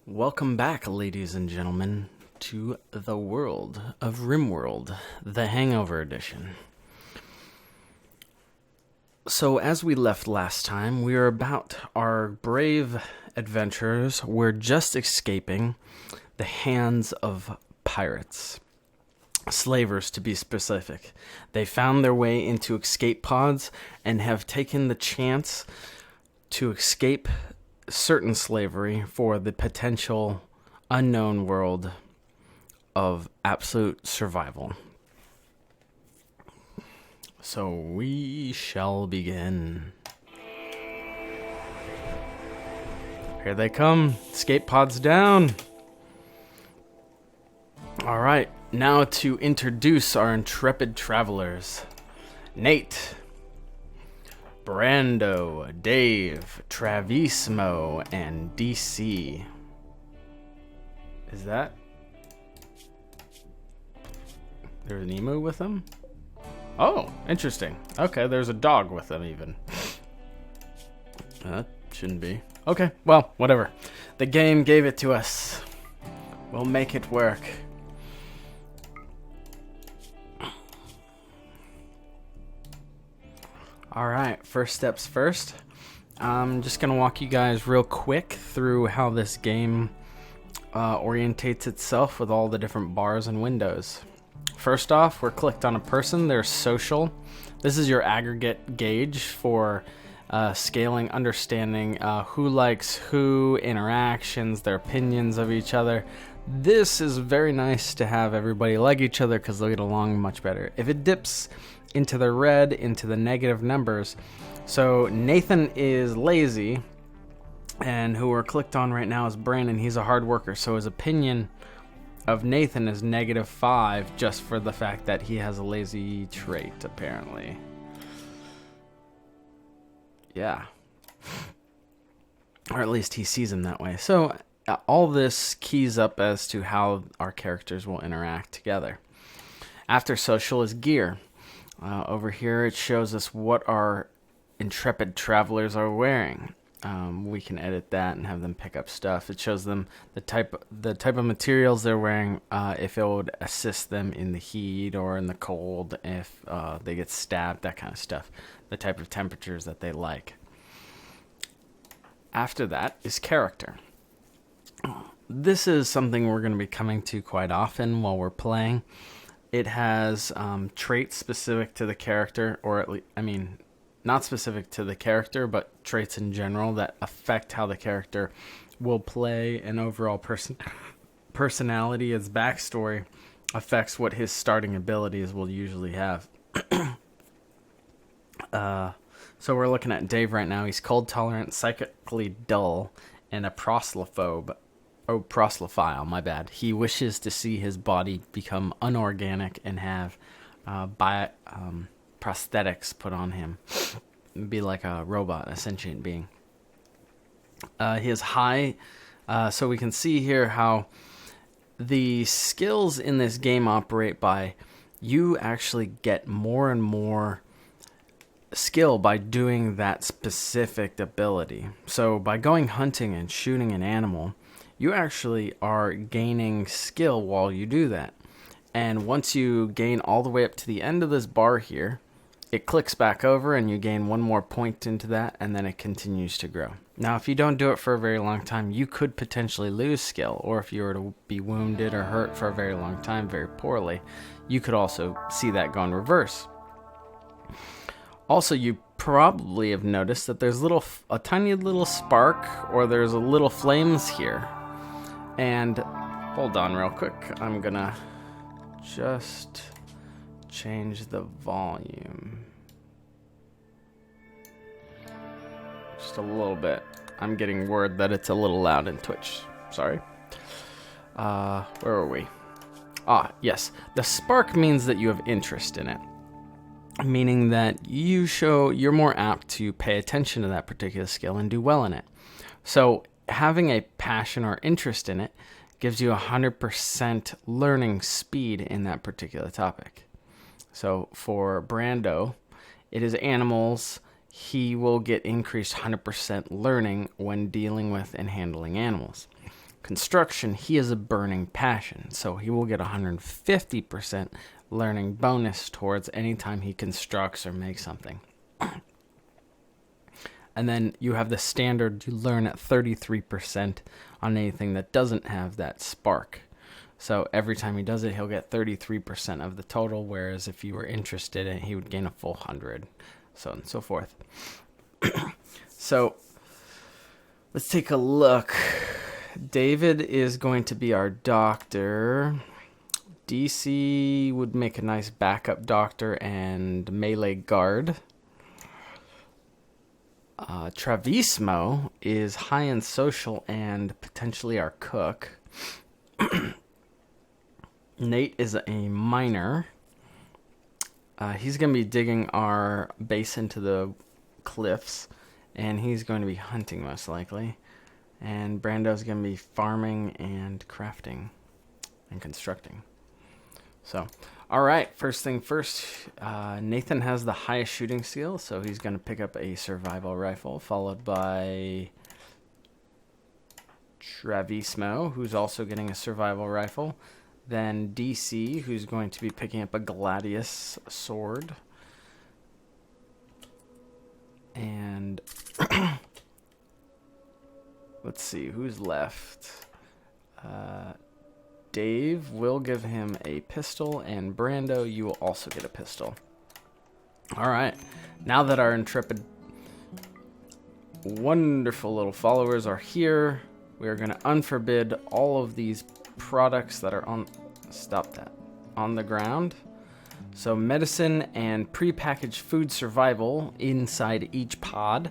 Welcome back, ladies and gentlemen, to the world of RimWorld, the Hangover Edition. So, as we left last time, we are about our brave adventurers. We're just escaping the hands of pirates. Slavers, to be specific. They found their way into escape pods and have taken the chance to escape certain slavery for the potential unknown world of absolute survival. So we shall begin. Here they come. Escape pods down. All right, now to introduce our intrepid travelers. Nate, Brando, Dave, Travismo, and DC. Is that? There's an emu with them? Oh, interesting. Okay, there's a dog with them even. That shouldn't be. Okay, well, whatever. The game gave it to us. We'll make it work. Alright, first steps first. I'm just going to walk you guys real quick through how this game orientates itself with all the different bars and windows. First off, we're clicked on a person, their social. This is your aggregate gauge for scaling, understanding who likes who, interactions, their opinions of each other. This is very nice to have everybody like each other because they'll get along much better. If it dips into the red, into the negative numbers. So Nathan is lazy, and who we're clicked on right now is Brandon. He's a hard worker, so his opinion of Nathan is -5 just for the fact that he has a lazy trait, apparently. Yeah. Or at least he sees him that way. So all this keys up as to how our characters will interact together. After social is gear. Over here it shows us what our intrepid travelers are wearing. We can edit that and have them pick up stuff. It shows them the type of materials they're wearing, if it would assist them in the heat or in the cold, if they get stabbed, that kind of stuff. The type of temperatures that they like. After that is character. This is something we're going to be coming to quite often while we're playing. It has traits specific to the character, or at least, not specific to the character, but traits in general that affect how the character will play, and overall personality. His backstory affects what his starting abilities will usually have. So we're looking at Dave right now. He's cold tolerant, psychically dull, and a proselyphile, my bad. He wishes to see his body become unorganic and have prosthetics put on him. Be like a robot, a sentient being. He is high, so we can see here how the skills in this game operate by you actually get more and more skill by doing that specific ability. So by going hunting and shooting an animal, you actually are gaining skill while you do that. And once you gain all the way up to the end of this bar here, it clicks back over and you gain one more point into that, and then it continues to grow. Now, if you don't do it for a very long time, you could potentially lose skill, or if you were to be wounded or hurt for a very long time, very poorly, you could also see that go in reverse. Also, you probably have noticed that there's a tiny little spark, or there's a little flames here. And hold on real quick, I'm gonna just change the volume just a little bit. I'm getting word that it's a little loud in Twitch. Sorry. Where were we? Yes. The spark means that you have interest in it, meaning that you're more apt to pay attention to that particular skill and do well in it. So having a passion or interest in it gives you 100% learning speed in that particular topic. So for Brando, it is animals. He will get increased 100% learning when dealing with and handling animals. construction, he has a burning passion. So he will get 150% learning bonus towards any time he constructs or makes something. And then you have the standard, you learn at 33% on anything that doesn't have that spark. So every time he does it, he'll get 33% of the total, whereas if you were interested in it, he would gain a full 100, so on and so forth. So let's take a look. David is going to be our doctor. DC would make a nice backup doctor and melee guard. Travismo is high in social and potentially our cook. Nate is a miner. He's going to be digging our base into the cliffs, and he's going to be hunting most likely. And Brando's going to be farming and crafting and constructing. So, all right, first thing first, Nathan has the highest shooting skill, so he's going to pick up a survival rifle, followed by Travismo, who's also getting a survival rifle. Then DC, who's going to be picking up a gladius sword. And let's see, who's left? Dave will give him a pistol, and Brando, you will also get a pistol. All right, now that our intrepid, wonderful little followers are here, we are going to unforbid all of these products that are on the ground. So medicine and prepackaged food survival inside each pod,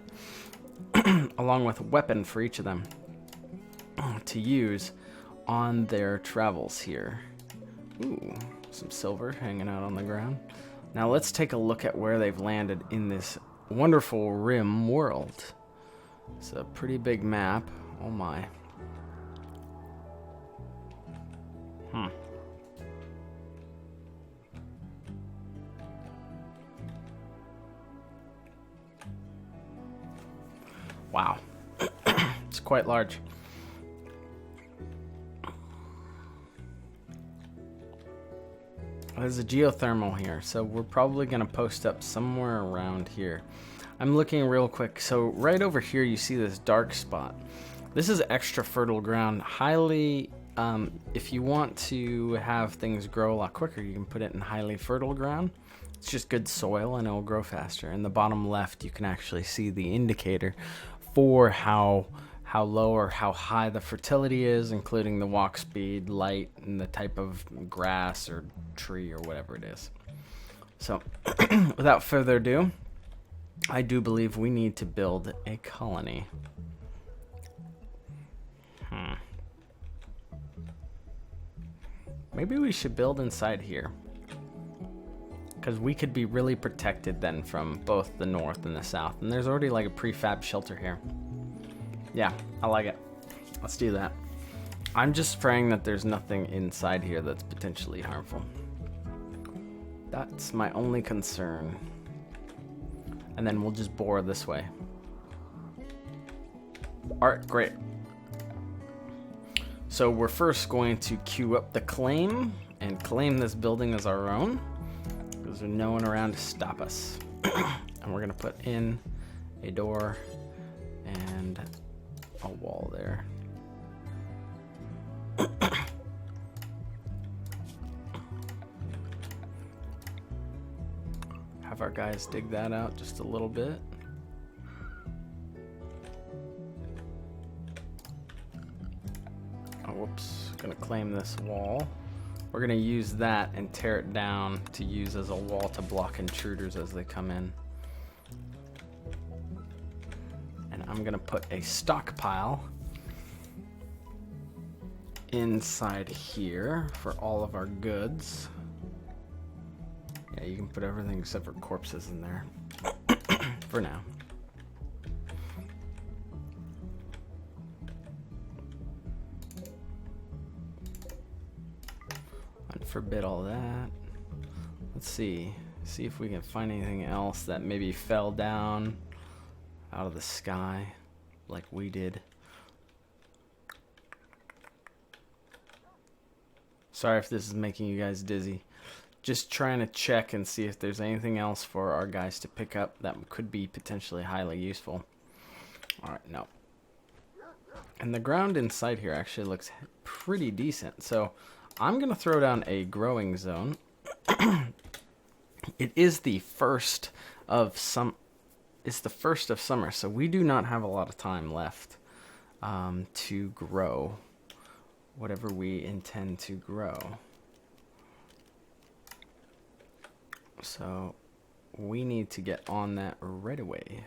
along with a weapon for each of them to use on their travels here. Ooh, some silver hanging out on the ground. Now let's take a look at where they've landed in this wonderful RimWorld. It's a pretty big map. Oh my. Wow. It's quite large. There's a geothermal here, so we're probably going to post up somewhere around here. I'm looking real quick. So right over here you see this dark spot. This is extra fertile ground. Highly, if you want to have things grow a lot quicker, you can put it in highly fertile ground. It's just good soil and it'll grow faster. In the bottom left, you can actually see the indicator for how low or how high the fertility is, including the walk speed, light, and the type of grass or tree or whatever it is. So without further ado, I do believe we need to build a colony. Maybe we should build inside here, because we could be really protected then from both the north and the south. And there's already like a prefab shelter here. Yeah, I like it. Let's do that. I'm just praying that there's nothing inside here that's potentially harmful. That's my only concern. And then we'll just bore this way. Alright, great. So we're first going to queue up the claim and claim this building as our own, because there's no one around to stop us. And we're going to put in a door and a wall there. Have our guys dig that out just a little bit. Oh, whoops. Gonna claim this wall. We're gonna use that and tear it down to use as a wall to block intruders as they come in. And I'm gonna put a stockpile inside here for all of our goods. Yeah, you can put everything except for corpses in there for now. Unforbid all that. Let's see if we can find anything else that maybe fell down out of the sky like we did. Sorry if this is making you guys dizzy. Just trying to check and see if there's anything else for our guys to pick up that could be potentially highly useful. Alright, no. And the ground inside here actually looks pretty decent. So I'm going to throw down a growing zone. It is the first of summer, so we do not have a lot of time left to grow whatever we intend to grow. So we need to get on that right away.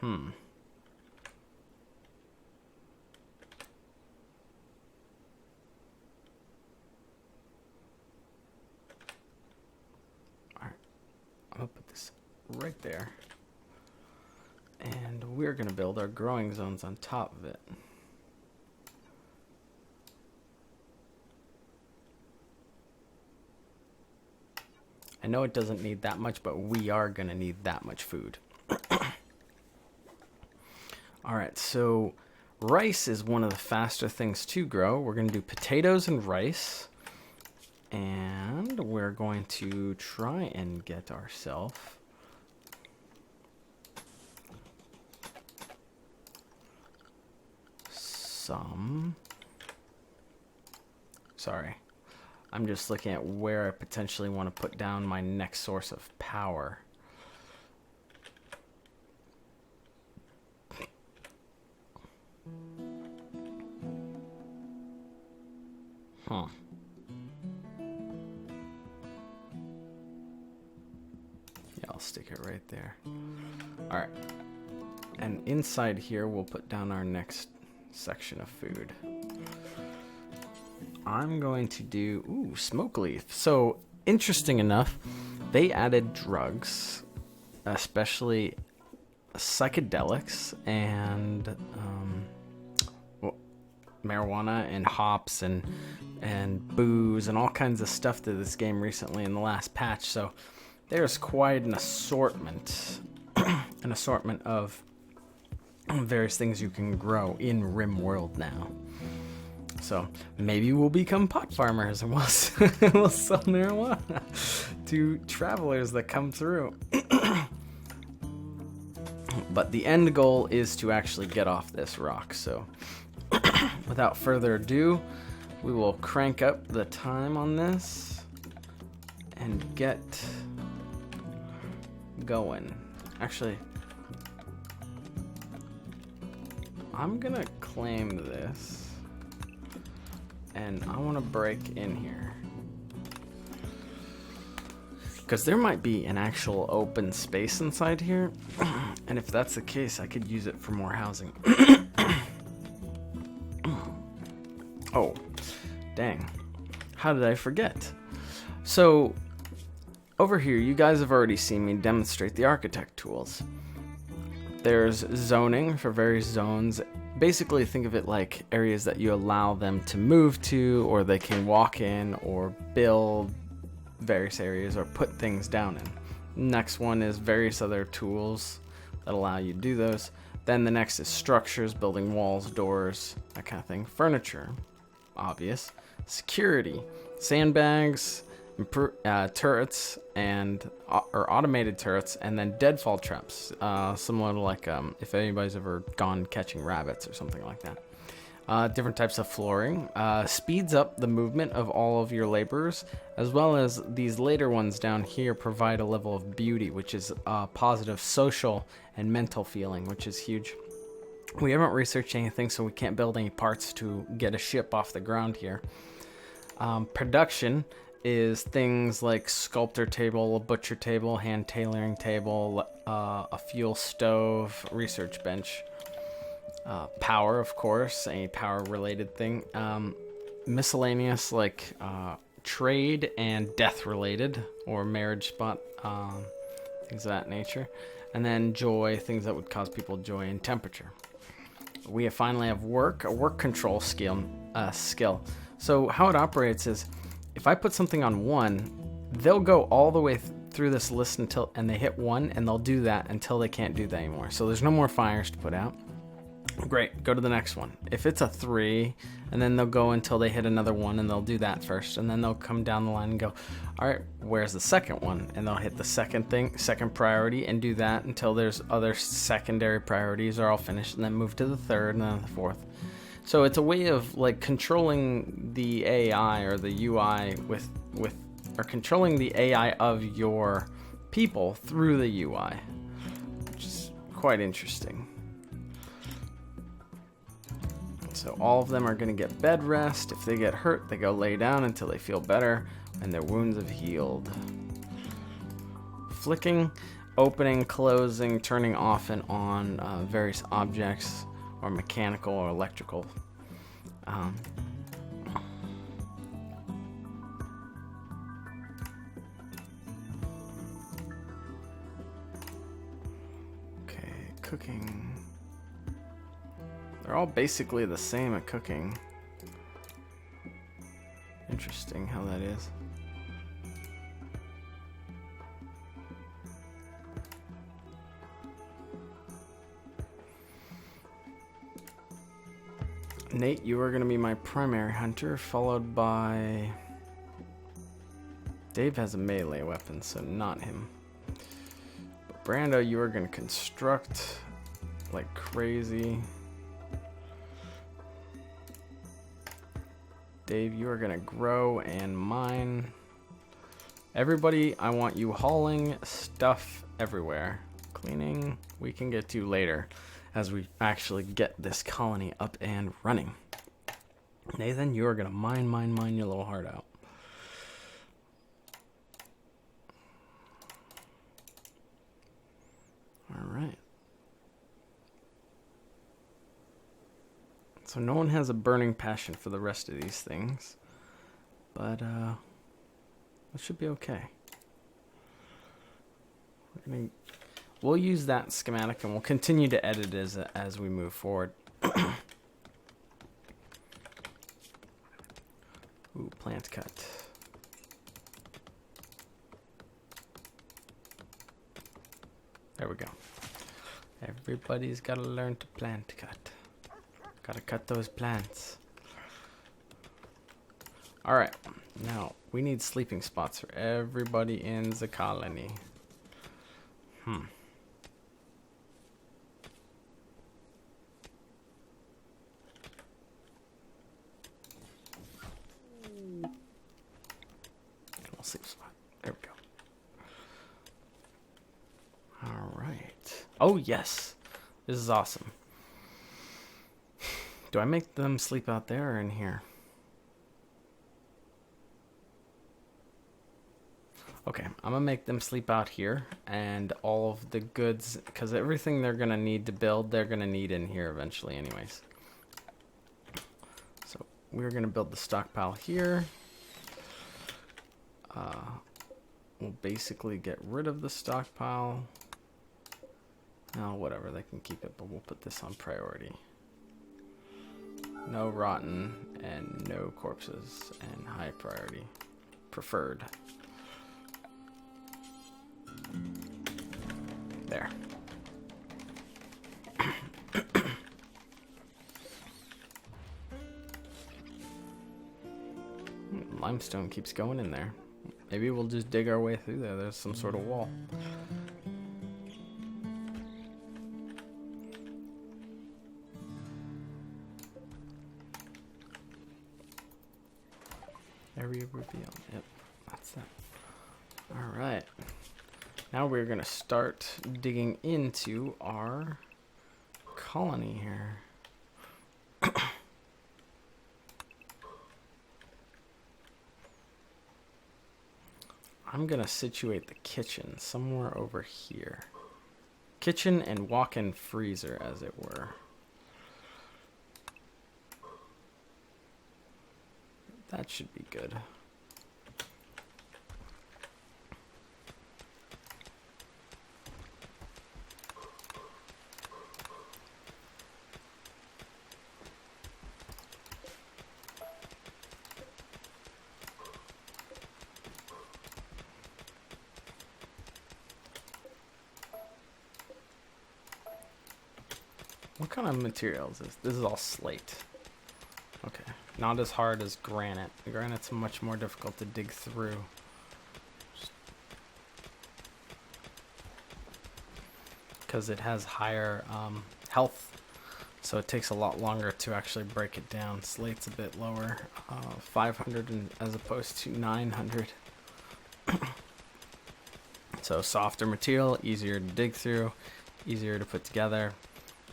Alright, I'm gonna put this right there. And we're gonna build our growing zones on top of it. I know it doesn't need that much, but we are going to need that much food. Alright, so rice is one of the faster things to grow. We're going to do potatoes and rice. And we're going to try and get ourselves some... Sorry. I'm just looking at where I potentially want to put down my next source of power. Yeah, I'll stick it right there. Alright. And inside here, we'll put down our next section of food. I'm going to do, smoke leaf. So, interesting enough, they added drugs, especially psychedelics and marijuana and hops and booze and all kinds of stuff to this game recently in the last patch. So, there's quite an assortment, of various things you can grow in RimWorld now. So maybe we'll become pot farmers and we'll sell marijuana to travelers that come through. But the end goal is to actually get off this rock. So without further ado, we will crank up the time on this and get going. Actually, I'm gonna claim this. And I want to break in here. Because there might be an actual open space inside here. And if that's the case, I could use it for more housing. Oh, dang. How did I forget? So, over here, you guys have already seen me demonstrate the architect tools. There's zoning for various zones. Basically, think of it like areas that you allow them to move to, or they can walk in, or build various areas, or put things down in. Next one is various other tools that allow you to do those. Then the next is structures, building walls, doors, that kind of thing. Furniture, obvious. Security, sandbags, turrets, or automated turrets, and then deadfall traps, similar to like if anybody's ever gone catching rabbits or something like that. Different types of flooring, speeds up the movement of all of your laborers, as well as these later ones down here provide a level of beauty, which is positive social and mental feeling, which is huge. We haven't researched anything, so we can't build any parts to get a ship off the ground here. Production is things like sculptor table, a butcher table, hand tailoring table, a fuel stove, research bench. Power, of course, any power related thing. Miscellaneous like trade and death related, or marriage spot, things of that nature. And then joy, things that would cause people joy, and temperature. We finally have work, a work control skill. So how it operates is, if I put something on 1, they'll go all the way through this list and they hit 1, and they'll do that until they can't do that anymore. So there's no more fires to put out. Great, go to the next one. If it's a 3, and then they'll go until they hit another 1, and they'll do that first, and then they'll come down the line and go, all right, where's the second one? And they'll hit the second priority, and do that until there's other secondary priorities are all finished, and then move to the third, and then the fourth. So it's a way of like controlling the AI or the UI or controlling the AI of your people through the UI, which is quite interesting. So all of them are going to get bed rest. If they get hurt, they go lay down until they feel better and their wounds have healed. Flicking, opening, closing, turning off and on various objects or mechanical or electrical. Okay, cooking. They're all basically the same at cooking. Interesting how that is. Nate, you are going to be my primary hunter, followed by... Dave has a melee weapon, so not him. But Brando, you are going to construct like crazy. Dave, you are going to grow and mine. Everybody, I want you hauling stuff everywhere. Cleaning, we can get to later as we actually get this colony up and running. Nathan, you are going to mine your little heart out. All right. So no one has a burning passion for the rest of these things, but it should be okay. We'll use that schematic and we'll continue to edit as we move forward. Ooh, plant cut. There we go. Everybody's got to learn to plant cut. Gotta cut those plants. Alright, now we need sleeping spots for everybody in the colony. We'll sleep spot. There we go. Alright. Oh yes. This is awesome. Do I make them sleep out there or in here? Okay, I'm gonna make them sleep out here, and all of the goods, because everything they're gonna need to build, they're gonna need in here eventually anyways. So we're gonna build the stockpile here. We'll basically get rid of the stockpile. No, whatever, they can keep it, but we'll put this on priority. No rotten and no corpses and high priority. Preferred. There. Limestone keeps going in there. Maybe we'll just dig our way through there. There's some sort of wall. Area reveal. Yep, that's that. All right. Now we're going to start digging into our colony here. I'm going to situate the kitchen somewhere over here. Kitchen and walk-in freezer, as it were. That should be good. What kind of material is this? This is all slate. Okay. Not as hard as granite. Granite's much more difficult to dig through. Because it has higher health. So it takes a lot longer to actually break it down. Slate's a bit lower. 500 as opposed to 900. So softer material, easier to dig through, easier to put together.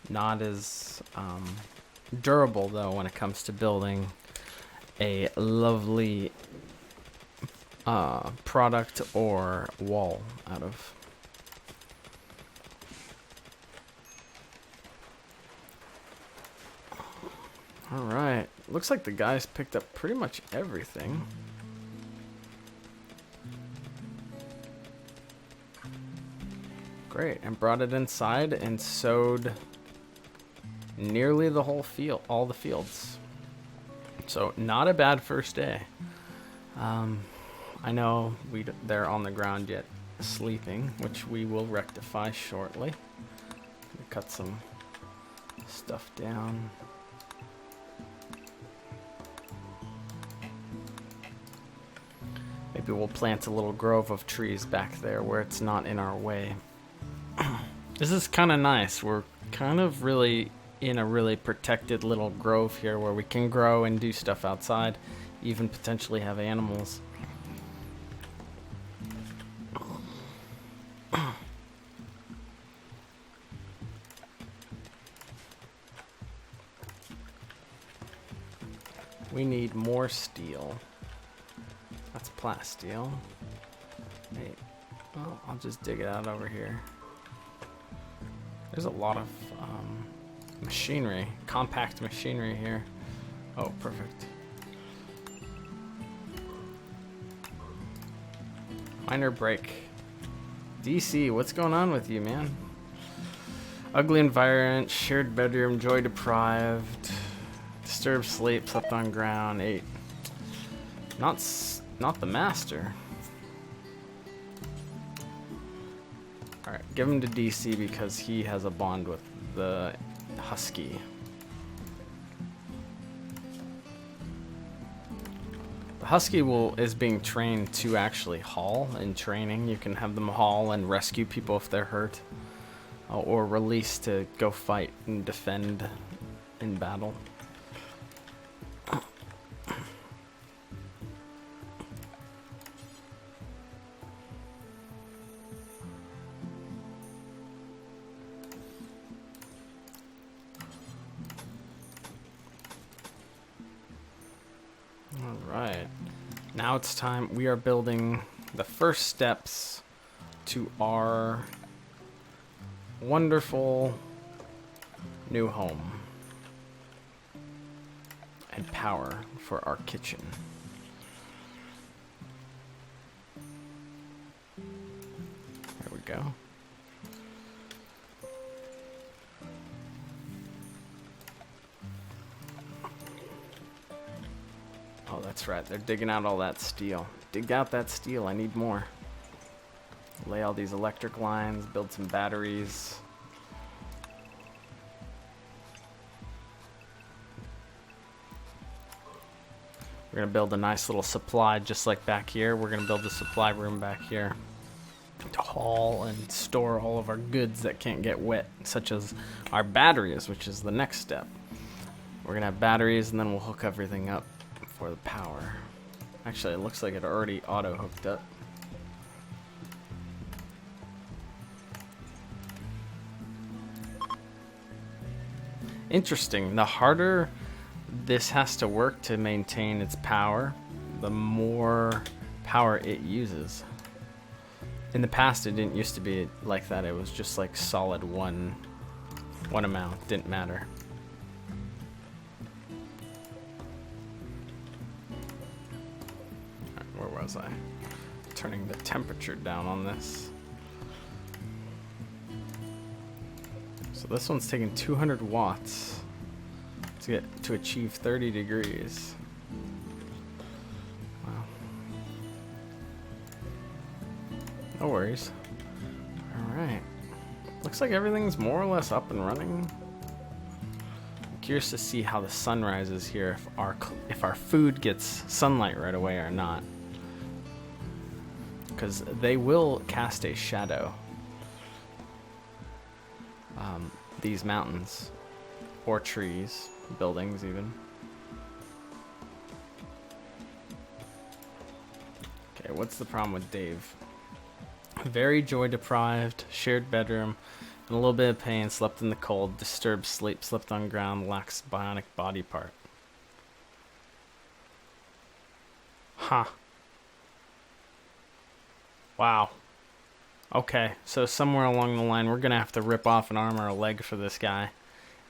Not as durable though when it comes to building a lovely product or wall out of. All right, looks like the guys picked up pretty much everything. Great, and brought it inside and sowed nearly the whole field, all the fields. So not a bad first day. I know they're on the ground yet sleeping, which we will rectify shortly. Cut some stuff down. Maybe we'll plant a little grove of trees back there where it's not in our way. This is kind of nice. We're kind of really in a really protected little grove here where we can grow and do stuff outside, even potentially have animals. We need more steel. That's plasteel. Hey, well, I'll just dig it out over here. There's a lot of machinery, compact machinery here. Oh, perfect. Minor break. DC, what's going on with you, man? Ugly environment, shared bedroom, joy deprived, disturbed sleep, slept on ground, 8. Not the master. Alright, give him to DC because he has a bond with the husky. The husky is being trained to actually haul in training. You can have them haul and rescue people if they're hurt, or release to go fight and defend in battle. Alright, now it's time. We are building the first steps to our wonderful new home and power for our kitchen. There we go. Oh, that's right. They're digging out all that steel. Dig out that steel. I need more. Lay all these electric lines, build some batteries. We're going to build a nice little supply just like back here. We're going to build a supply room back here to haul and store all of our goods that can't get wet, such as our batteries, which is the next step. We're going to have batteries and then we'll hook everything up for the power. Actually, it looks like it already auto hooked up. Interesting. The harder this has to work to maintain its power, the more power it uses. In the past, it didn't used to be like that. It was just like solid one amount. Didn't matter. Where was I? Turning the temperature down on this. So this one's taking 200 watts to achieve 30 degrees. Wow. No worries. All right. Looks like everything's more or less up and running. curious to see how the sun rises here, if our food gets sunlight right away or not. Because they will cast a shadow. These mountains. Or trees. Buildings even. Okay, what's the problem with Dave? Very joy deprived, shared bedroom, in a little bit of pain, slept in the cold, disturbed sleep, slept on ground, lacks bionic body part. Huh. Wow. Okay, so somewhere along the line, we're going to have to rip off an arm or a leg for this guy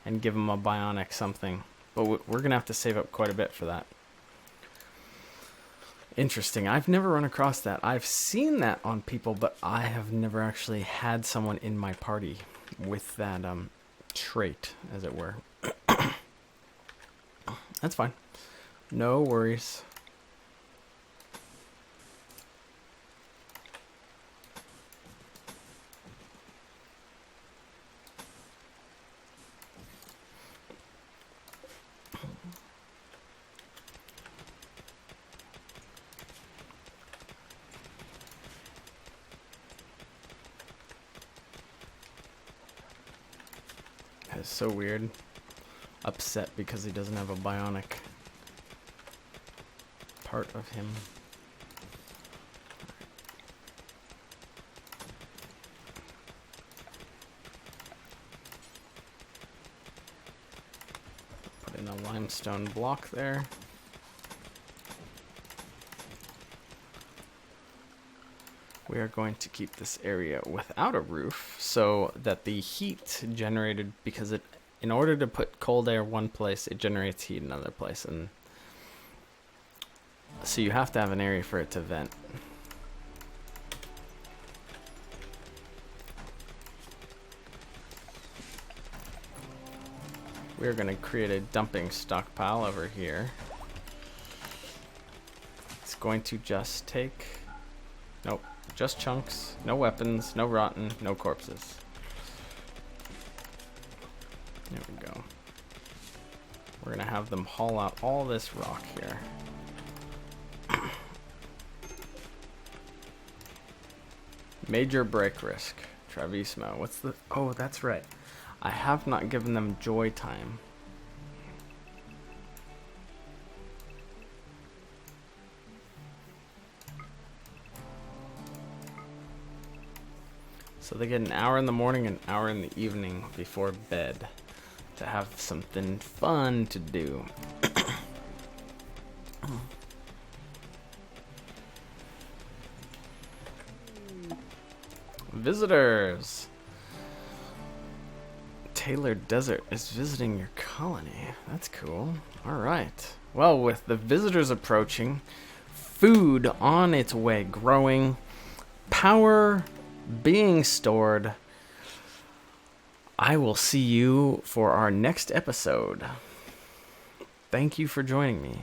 and give him a bionic something. But we're going to have to save up quite a bit for that. Interesting. I've never run across that. I've seen that on people, but I have never actually had someone in my party with that trait, as it were. That's fine. No worries. That's so weird. Upset because he doesn't have a bionic part of him. Put in a limestone block there. We are going to keep this area without a roof so that the heat generated, because it, in order to put cold air one place, it generates heat another place, and so you have to have an area for it to vent. We're going to create a dumping stockpile over here. It's going to just take... Nope. Just chunks, no weapons, no rotten, no corpses. There we go. We're gonna have them haul out all this rock here. Major break risk. Travismo. What's the... Oh, that's right. I have not given them joy time. So they get an hour in the morning and an hour in the evening before bed to have something fun to do. Visitors! Taylor Desert is visiting your colony. That's cool. Alright. Well, with the visitors approaching, food on its way growing, power being stored, I will see you for our next episode. Thank you for joining me.